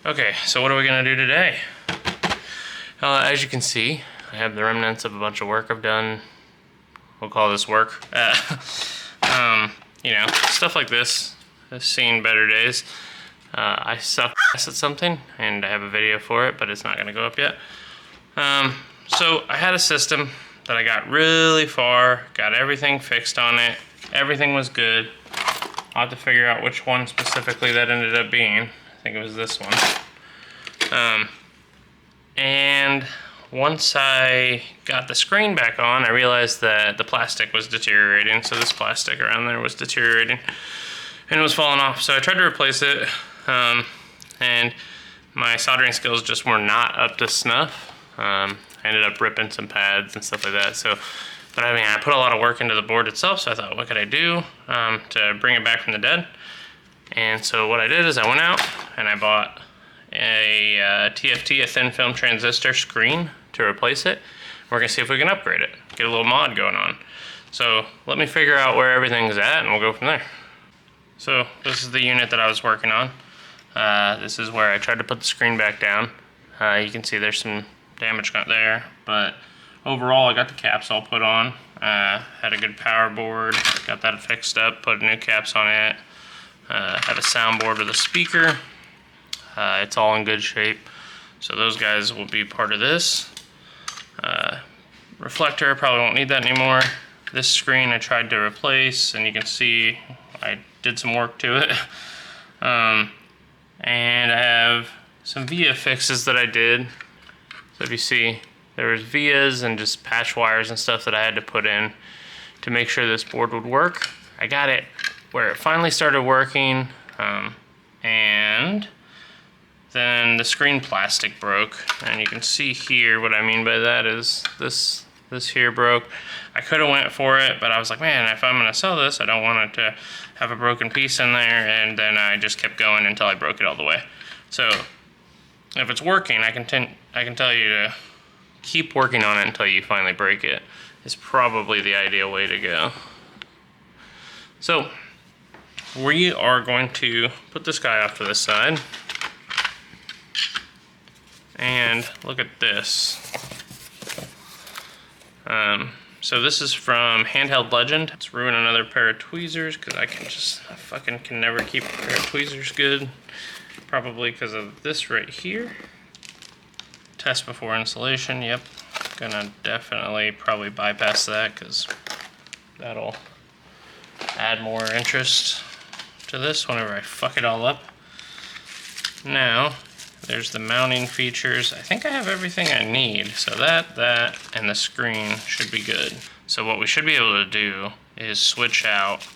Okay, so what are we gonna do today? As you can see, I have the remnants of a bunch of work I've done. We'll call this work. You know, stuff like this has seen better days. I suck ass at something, and I have a video for it, but it's not gonna go up yet. So I had a system that I got really far, got everything fixed on it. Everything was good. I'll have to figure out which one specifically that ended up being. I think it was this one. And once I got the screen back on, I realized that the plastic was deteriorating. So this plastic around there was deteriorating and it was falling off. So I tried to replace it, and my soldering skills just were not up to snuff. I ended up ripping some pads and stuff like that. So, but I mean, I put a lot of work into the board itself, so I thought, what could I do to bring it back from the dead? And so what I did is I went out and I bought a TFT, a thin film transistor screen to replace it. We're gonna see if we can upgrade it, get a little mod going on. So let me figure out where everything's at and we'll go from there. So this is the unit that I was working on. This is where I tried to put the screen back down. You can see there's some damage got there, but overall I got the caps all put on. Had a good power board, got that fixed up, put new caps on it. Have a soundboard with a speaker. It's all in good shape. So those guys will be part of this. Reflector, probably won't need that anymore. This screen I tried to replace, and you can see I did some work to it. And I have some via fixes that I did. So if you see, there was vias and just patch wires and stuff that I had to put in to make sure this board would work. I got it where it finally started working, and then the screen plastic broke. And you can see here what I mean by that is this here broke. I could have went for it, but I was like, man, if I'm gonna sell this, I don't want it to have a broken piece in there. And then I just kept going until I broke it all the way. So if it's working, I can tell you to keep working on it until you finally break it. Is probably the ideal way to go. So we are going to put this guy off to the side. And look at this. So this is from HandHeld Legend. Let's ruin another pair of tweezers because I fucking can never keep a pair of tweezers good. Probably because of this right here. Test before installation, yep. Gonna definitely probably bypass that because that'll add more interest to this whenever I fuck it all up. Now, there's the mounting features. I think I have everything I need. So that, and the screen should be good. So what we should be able to do is switch out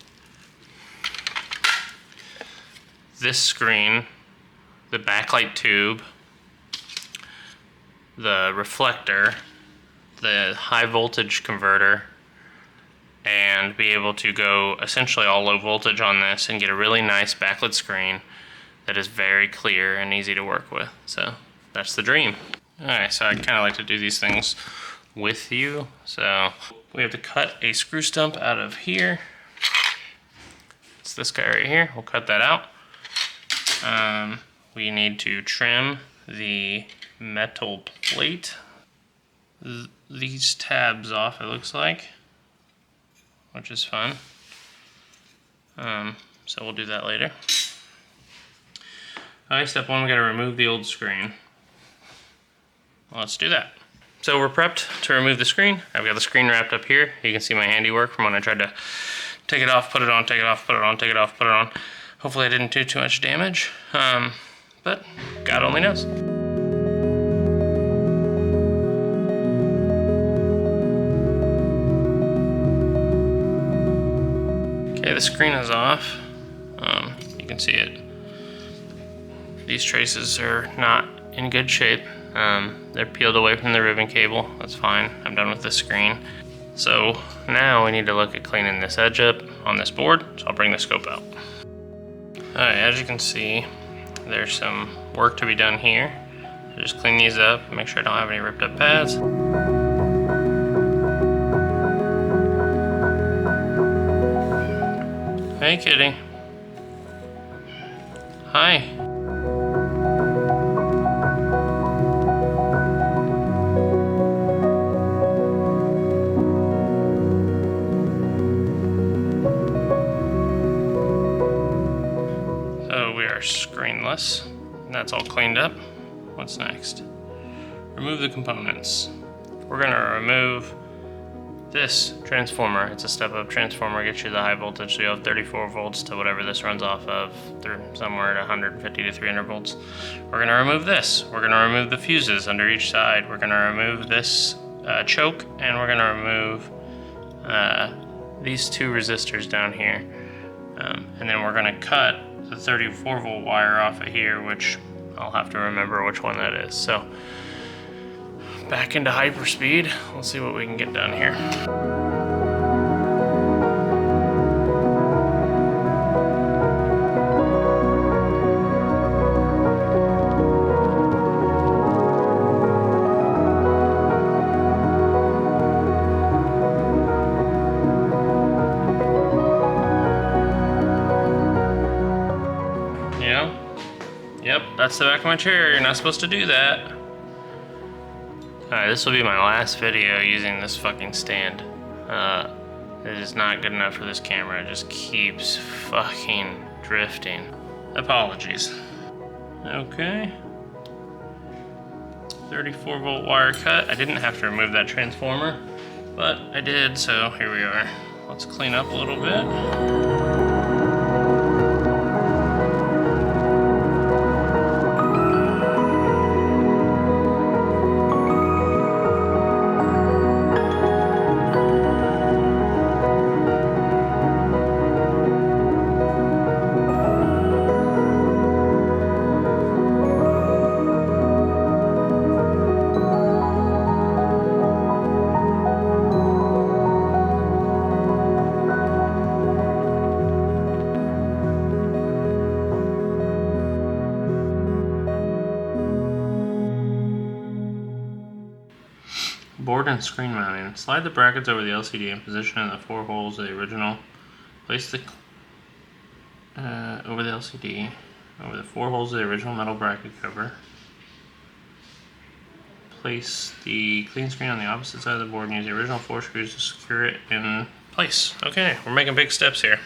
this screen, the backlight tube, the reflector, the high voltage converter, and be able to go essentially all low voltage on this and get a really nice backlit screen that is very clear and easy to work with. So that's the dream. Alright, so I kind of like to do these things with you. So we have to cut a screw stump out of here. It's this guy right here. We'll cut that out. We need to trim the metal plate. These tabs off, it looks like, which is fun. So we'll do that later. Alright, step one, we gotta remove the old screen. Well, let's do that. So we're prepped to remove the screen. I've got the screen wrapped up here. You can see my handiwork from when I tried to take it off, put it on, take it off, put it on, take it off, put it on. Hopefully I didn't do too much damage, but God only knows. Okay, the screen is off. You can see it. These traces are not in good shape. They're peeled away from the ribbon cable. That's fine. I'm done with the screen. So now we need to look at cleaning this edge up on this board. So I'll bring the scope out. Alright, as you can see, there's some work to be done here. So just clean these up, make sure I don't have any ripped up pads. Hey kitty. Hi. us. And that's all cleaned up. What's next? Remove the components. We're gonna remove this transformer. It's a step-up transformer, gets you the high voltage, so you have 34 volts to whatever this runs off of, through somewhere at 150 to 300 volts. We're gonna remove this. We're gonna remove the fuses under each side. We're gonna remove this choke, and we're gonna remove these two resistors down here. And then we're gonna cut the 34 volt wire off of here, which I'll have to remember which one that is. So back into hyperspeed. We'll see what we can get done here. Yep, that's the back of my chair. You're not supposed to do that. Alright, this will be my last video using this fucking stand. It is not good enough for this camera. It just keeps fucking drifting. Apologies. Okay. 34 volt wire cut. I didn't have to remove that transformer, but I did, so here we are. Let's clean up a little bit. Board and screen mounting. Slide the brackets over the LCD and position in the 4 holes of the original. Place the over the LCD over the 4 holes of the original metal bracket cover. Place the clean screen on the opposite side of the board and use the original 4 screws to secure it in place. Okay, we're making big steps here.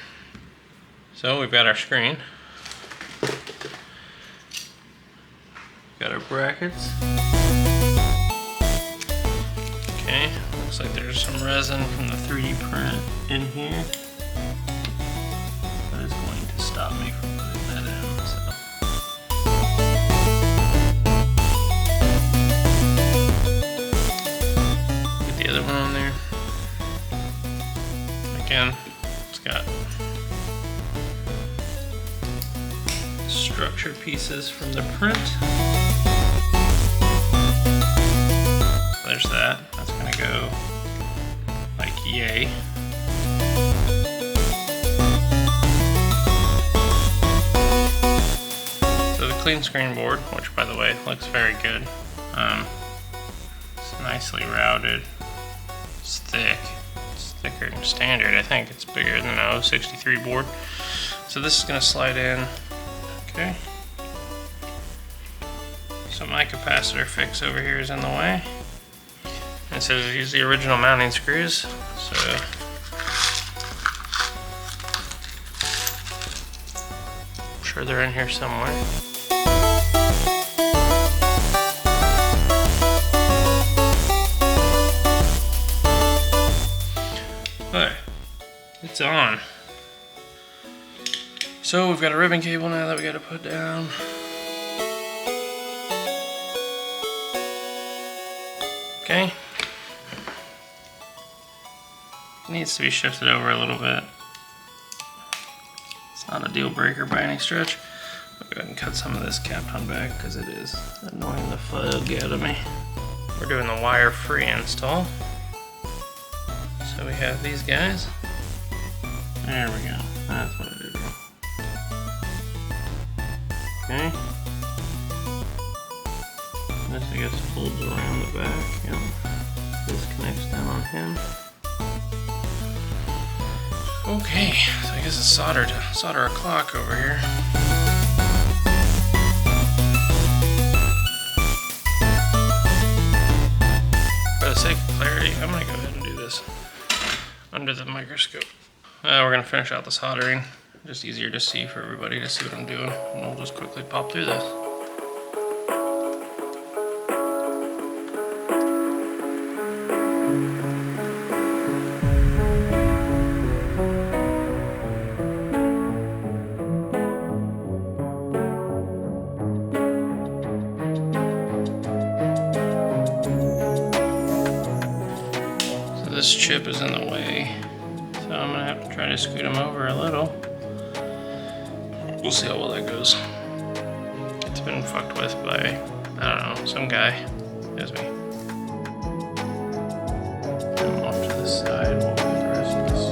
So we've got our screen. Got our brackets. Okay, looks like there's some resin from the 3D print in here. That is going to stop me from putting that in. So. Get the other one on there. Again, it's got structure pieces from the print. There's that. That's gonna go like yay. So the clean screen board, which by the way looks very good. It's nicely routed. It's thick. It's thicker than standard. I think it's bigger than an 063 board. So this is gonna slide in. Okay. So my capacitor fix over here is in the way. It says use the original mounting screws, so I'm sure they're in here somewhere. Okay, it's on. So we've got a ribbon cable now that we got to put down. Okay. Needs to be shifted over a little bit. It's not a deal breaker by any stretch. I'll go ahead and cut some of this Kapton back because it is annoying the fuck out of me. We're doing the wire-free install. So we have these guys. There we go. That's what I did wrong. Okay. This I guess folds around the back. Yep. This connects down on him. Okay, so I guess it's solder a clock over here. For the sake of clarity, I'm gonna go ahead and do this under the microscope. We're gonna finish out the soldering. just easier to see for everybody to see what I'm doing. And we'll just quickly pop through this. This chip is in the way, so I'm gonna have to try to scoot him over a little. We'll see how well that goes. It's been fucked with by, I don't know, some guy. It was me. I'm off to the side. We'll do the rest of this.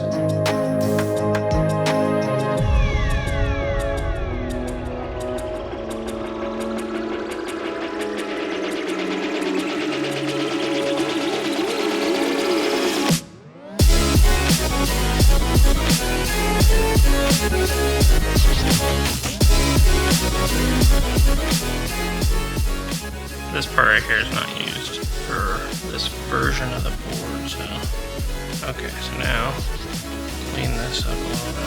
This part right here is not used for this version of the board, so. Okay, so now, clean this up a little bit.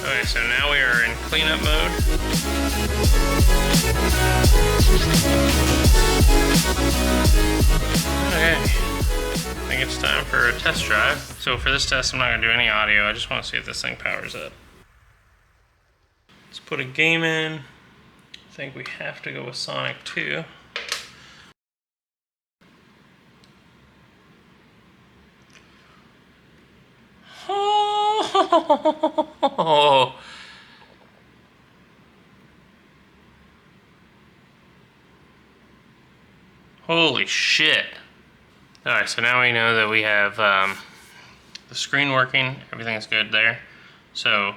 Okay, so now we are in cleanup mode. Okay, I think it's time for a test drive. So for this test, I'm not gonna do any audio. I just want to see if this thing powers up. Let's put a game in. I think we have to go with Sonic 2. Oh. Holy shit. Alright, so now we know that we have the screen working, everything is good there. So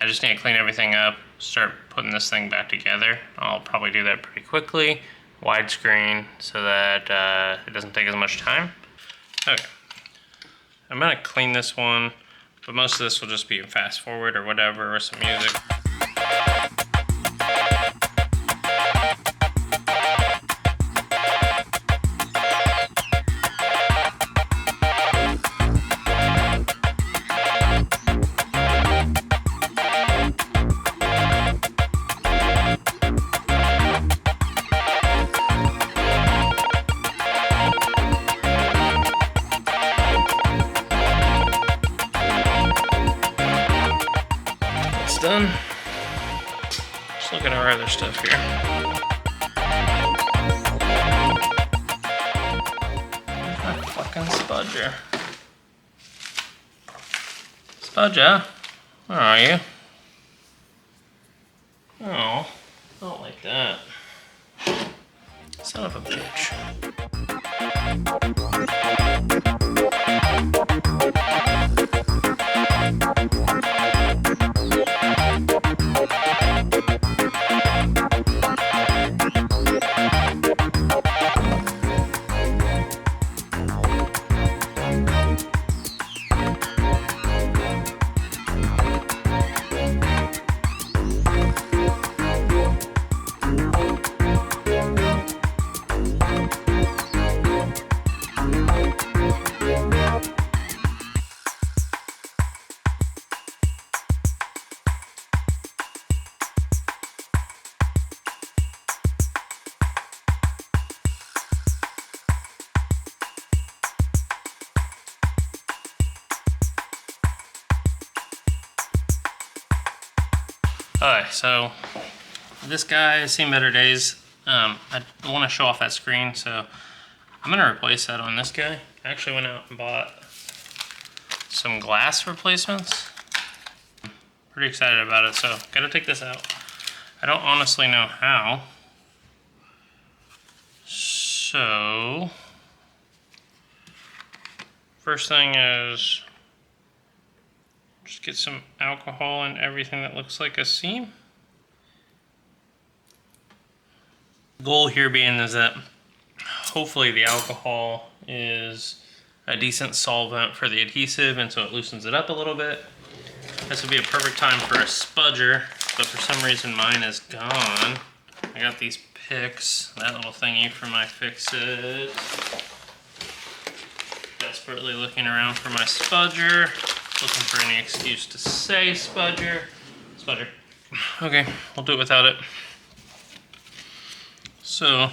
I just need to clean everything up, start putting this thing back together. I'll probably do that pretty quickly, widescreen, so that it doesn't take as much time. Okay, I'm gonna clean this one, but most of this will just be in fast forward or whatever, or some music. Done. Just looking at our other stuff here. Where's my fucking spudger? Spudger? Where are you? Oh, not like that. Son of a bitch. Alright, so this guy has seen better days. I want to show off that screen, so I'm going to replace that on this guy. I actually went out and bought some glass replacements. Pretty excited about it, so gotta take this out. I don't honestly know how. So, first thing is just get some alcohol in everything that looks like a seam. The goal here being is that hopefully the alcohol is a decent solvent for the adhesive, and so it loosens it up a little bit. This would be a perfect time for a spudger, but for some reason mine is gone. I got these picks, that little thingy for my fix-it. Desperately looking around for my spudger, looking for any excuse to say spudger. Spudger. Okay, we'll do it without it. So,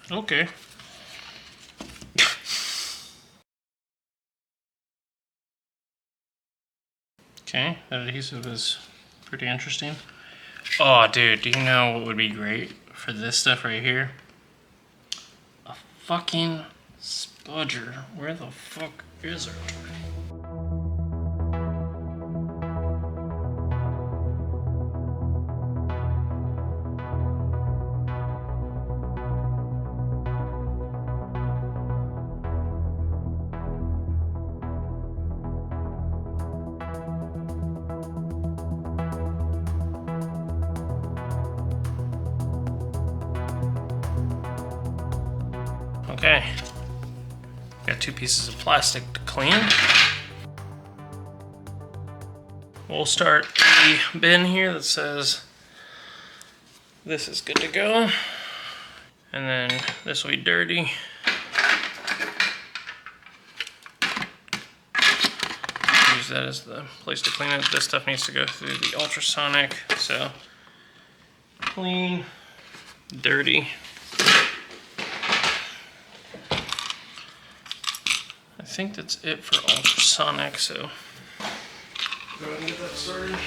okay. Okay, that adhesive is pretty interesting. Oh, dude, do you know what would be great for this stuff right here? A fucking spudger. Where the fuck is it? Okay, got 2 pieces of plastic to clean. We'll start a bin here that says this is good to go, and then this will be dirty. Use that as the place to clean it. This stuff needs to go through the ultrasonic, so clean, dirty. I think that's it for ultrasonic, so go ahead and get that started.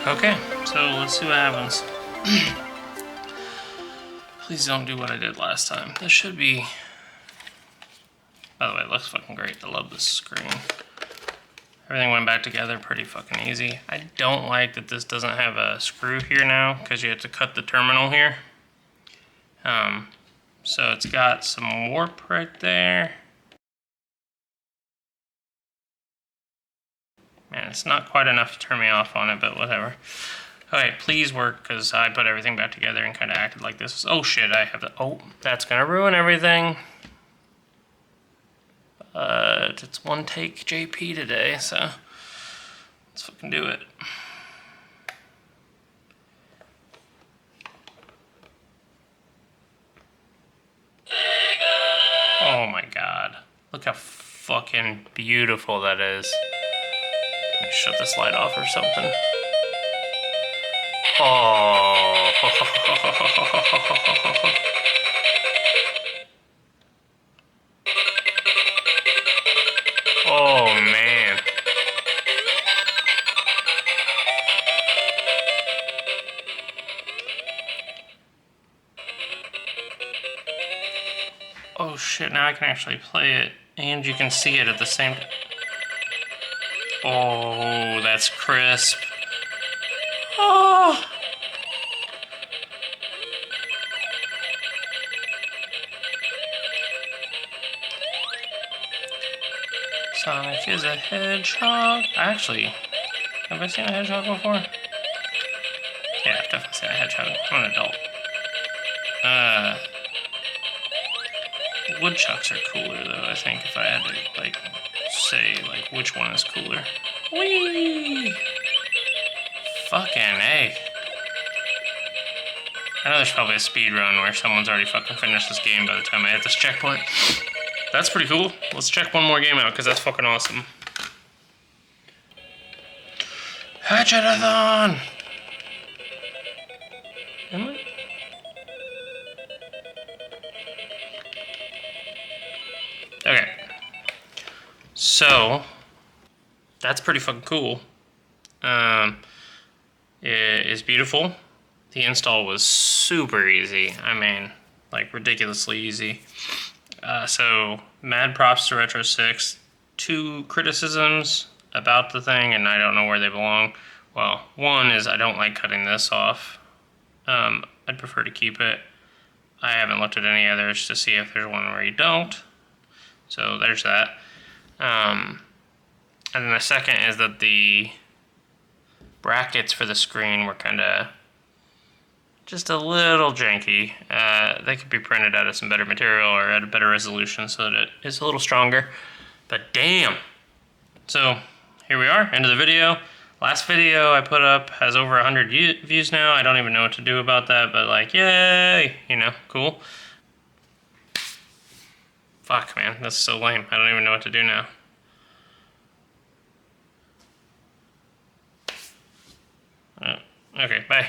Okay, so let's see what happens. Please don't do what I did last time. This should be... By the way, it looks fucking great. I love this screen. Everything went back together pretty fucking easy. I don't like that this doesn't have a screw here now, because you have to cut the terminal here. So it's got some warp right there. Man, it's not quite enough to turn me off on it, but whatever. Alright, please work, because I put everything back together and kind of acted like this. Oh shit, I have the... Oh, that's going to ruin everything. It's one take JP today, so let's fucking do it. Oh my god. Look how fucking beautiful that is. Let me shut this light off or something. Oh. Oh man. Oh shit, now I can actually play it and you can see it at the same time. Oh, that's crisp. Oh. Sonic is a hedgehog. Actually, have I seen a hedgehog before? Yeah, I've definitely seen a hedgehog. I'm an adult. Woodchucks are cooler though, I think, if I had to, like, say, like, which one is cooler. Whee! Fucking A. I know there's probably a speed run where someone's already fucking finished this game by the time I hit this checkpoint. That's pretty cool. Let's check one more game out, because that's fucking awesome. Hatchetathon! Am I? Okay. So, that's pretty fucking cool. It is beautiful. The install was super easy. I mean, like, ridiculously easy. So, mad props to RetroSix. 2 criticisms about the thing, and I don't know where they belong. Well, one is I don't like cutting this off. I'd prefer to keep it. I haven't looked at any others to see if there's one where you don't. So there's that. And then the second is that the brackets for the screen were kind of just a little janky. They could be printed out of some better material or at a better resolution so that it is a little stronger. But damn. So here we are, end of the video. Last video I put up has over 100 views now. I don't even know what to do about that, but like, yay, you know, cool. Fuck, man, that's so lame. I don't even know what to do now. Okay, bye.